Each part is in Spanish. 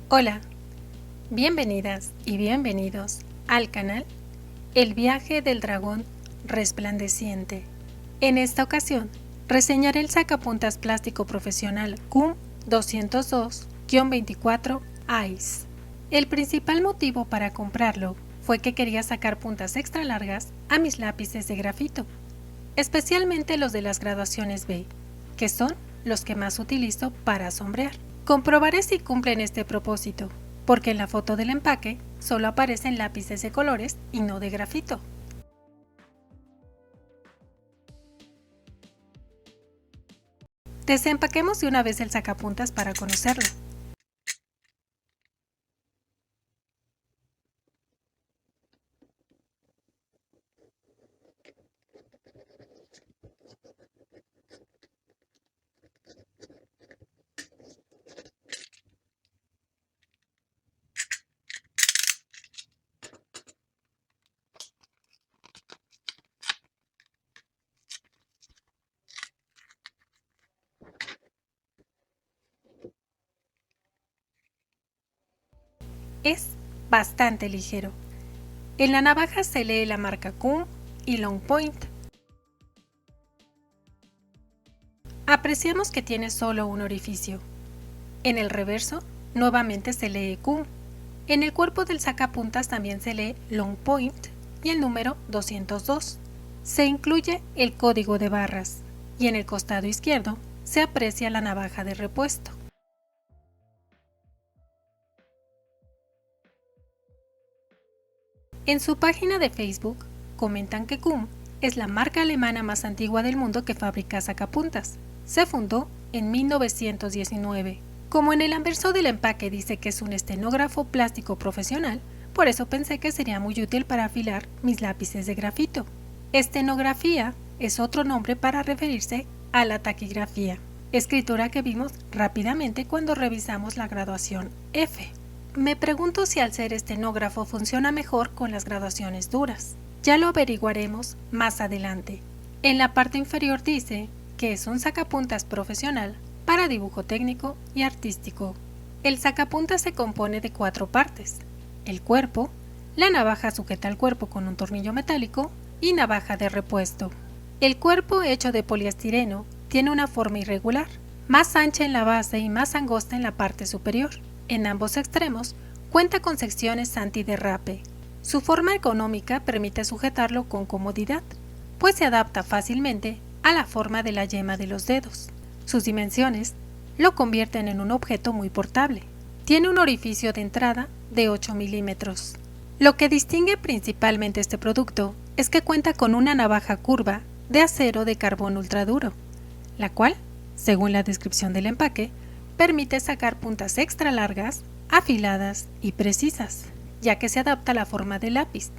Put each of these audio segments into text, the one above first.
Hola, bienvenidas y bienvenidos al canal El viaje del dragón resplandeciente. En esta ocasión, reseñaré el sacapuntas plástico profesional CUM 202-24 ICE. El principal motivo para comprarlo fue que quería sacar puntas extra largas a mis lápices de grafito, especialmente los de las graduaciones B, que son los que más utilizo para sombrear. Comprobaré si cumplen este propósito, porque en la foto del empaque solo aparecen lápices de colores y no de grafito. Desempaquemos de una vez el sacapuntas para conocerlo. Es bastante ligero. En la navaja se lee la marca CUM y Long Point. Apreciamos que tiene solo un orificio. En el reverso, nuevamente se lee CUM. En el cuerpo del sacapuntas también se lee Long Point y el número 202. Se incluye el código de barras y en el costado izquierdo se aprecia la navaja de repuesto. En su página de Facebook comentan que CUM es la marca alemana más antigua del mundo que fabrica sacapuntas. Se fundó en 1919. Como en el anverso del empaque dice que es un estenógrafo plástico profesional, por eso pensé que sería muy útil para afilar mis lápices de grafito. Estenografía es otro nombre para referirse a la taquigrafía, escritura que vimos rápidamente cuando revisamos la graduación F. Me pregunto si al ser estenógrafo funciona mejor con las graduaciones duras. Ya lo averiguaremos más adelante. En la parte inferior dice que es un sacapuntas profesional para dibujo técnico y artístico. El sacapuntas se compone de 4 partes: el cuerpo, la navaja sujeta al cuerpo con un tornillo metálico y navaja de repuesto. El cuerpo, hecho de poliestireno, tiene una forma irregular, más ancha en la base y más angosta en la parte superior. En ambos extremos cuenta con secciones antiderrape. Su forma ergonómica permite sujetarlo con comodidad, pues se adapta fácilmente a la forma de la yema de los dedos. Sus dimensiones lo convierten en un objeto muy portable. Tiene un orificio de entrada de 8 milímetros. Lo que distingue principalmente este producto es que cuenta con una navaja curva de acero de carbón ultraduro, la cual, según la descripción del empaque, permite sacar puntas extra largas, afiladas y precisas, ya que se adapta a la forma del lápiz,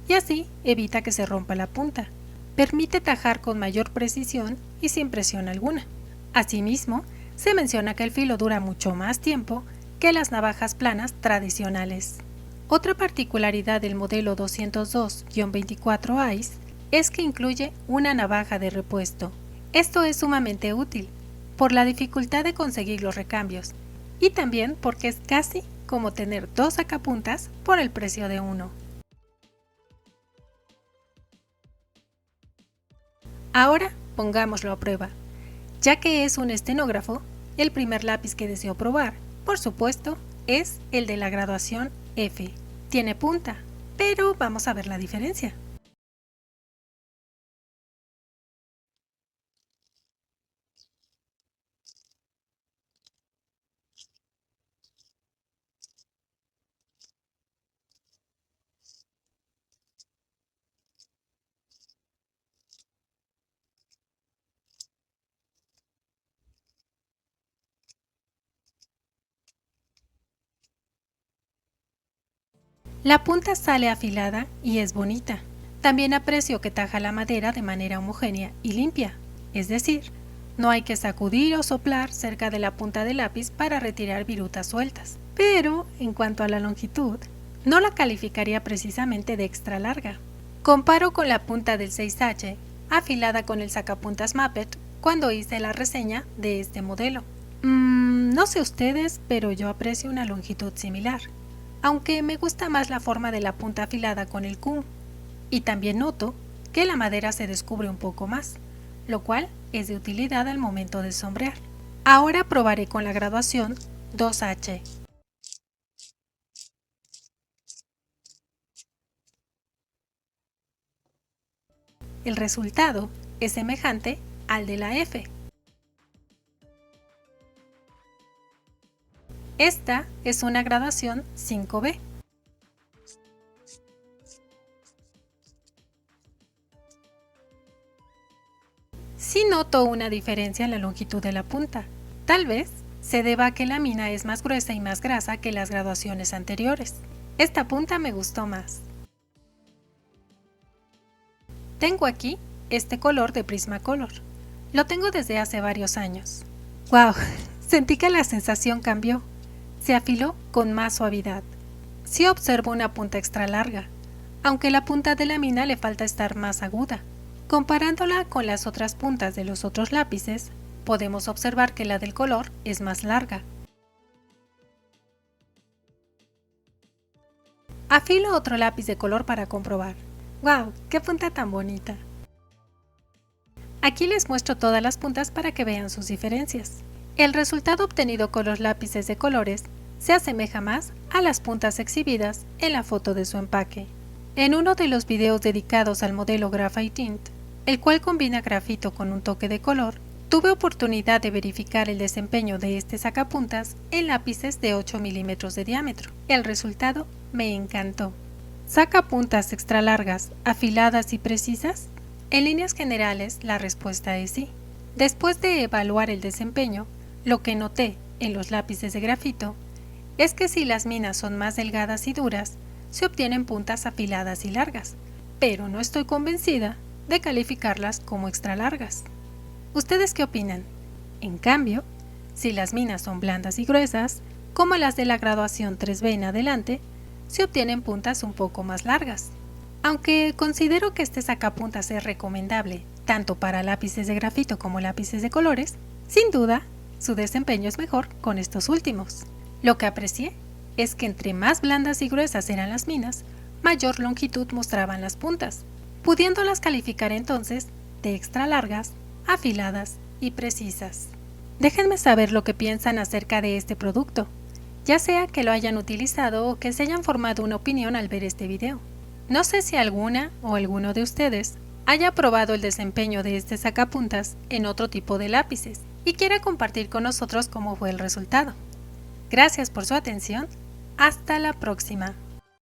y así evita que se rompa la punta. Permite tajar con mayor precisión y sin presión alguna. Asimismo, se menciona que el filo dura mucho más tiempo que las navajas planas tradicionales. Otra particularidad del modelo 202-24 ICE es que incluye una navaja de repuesto. Esto es sumamente útil por la dificultad de conseguir los recambios y también porque es casi como tener 2 sacapuntas por el precio de uno. Ahora pongámoslo a prueba. Ya que es un estenógrafo, el primer lápiz que deseo probar, por supuesto, es el de la graduación F. Tiene punta, pero vamos a ver la diferencia. La punta sale afilada y es bonita. También aprecio que taja la madera de manera homogénea y limpia, es decir, no hay que sacudir o soplar cerca de la punta del lápiz para retirar virutas sueltas. Pero, en cuanto a la longitud, no la calificaría precisamente de extra larga. Comparo con la punta del 6H, afilada con el sacapuntas Muppet, cuando hice la reseña de este modelo. No sé ustedes, pero yo aprecio una longitud similar, aunque me gusta más la forma de la punta afilada con el Q. Y también noto que la madera se descubre un poco más, lo cual es de utilidad al momento de sombrear. Ahora probaré con la graduación 2H. El resultado es semejante al de la F. Esta es una graduación 5B. Sí noto una diferencia en la longitud de la punta. Tal vez se deba a que la mina es más gruesa y más grasa que las graduaciones anteriores. Esta punta me gustó más. Tengo aquí este color de Prismacolor. Lo tengo desde hace varios años. ¡Wow! Sentí que la sensación cambió. Se afiló con más suavidad. Sí observo una punta extra larga, aunque la punta de la mina le falta estar más aguda. Comparándola con las otras puntas de los otros lápices, podemos observar que la del color es más larga. Afilo otro lápiz de color para comprobar. ¡Wow! ¡Qué punta tan bonita! Aquí les muestro todas las puntas para que vean sus diferencias. El resultado obtenido con los lápices de colores se asemeja más a las puntas exhibidas en la foto de su empaque. En uno de los videos dedicados al modelo Graphite Tint, el cual combina grafito con un toque de color, tuve oportunidad de verificar el desempeño de este sacapuntas en lápices de 8 milímetros de diámetro. El resultado me encantó. ¿Sacapuntas extra largas, afiladas y precisas? En líneas generales, la respuesta es sí. Después de evaluar el desempeño, lo que noté en los lápices de grafito es que si las minas son más delgadas y duras, se obtienen puntas afiladas y largas, pero no estoy convencida de calificarlas como extra largas. ¿Ustedes qué opinan? En cambio, si las minas son blandas y gruesas, como las de la graduación 3B en adelante, se obtienen puntas un poco más largas. Aunque considero que este sacapuntas es recomendable tanto para lápices de grafito como lápices de colores, sin duda, su desempeño es mejor con estos últimos. Lo que aprecié es que entre más blandas y gruesas eran las minas, mayor longitud mostraban las puntas, pudiéndolas calificar entonces de extra largas, afiladas y precisas. Déjenme saber lo que piensan acerca de este producto, ya sea que lo hayan utilizado o que se hayan formado una opinión al ver este video. No sé si alguna o alguno de ustedes haya probado el desempeño de este sacapuntas en otro tipo de lápices y quiera compartir con nosotros cómo fue el resultado. Gracias por su atención. Hasta la próxima.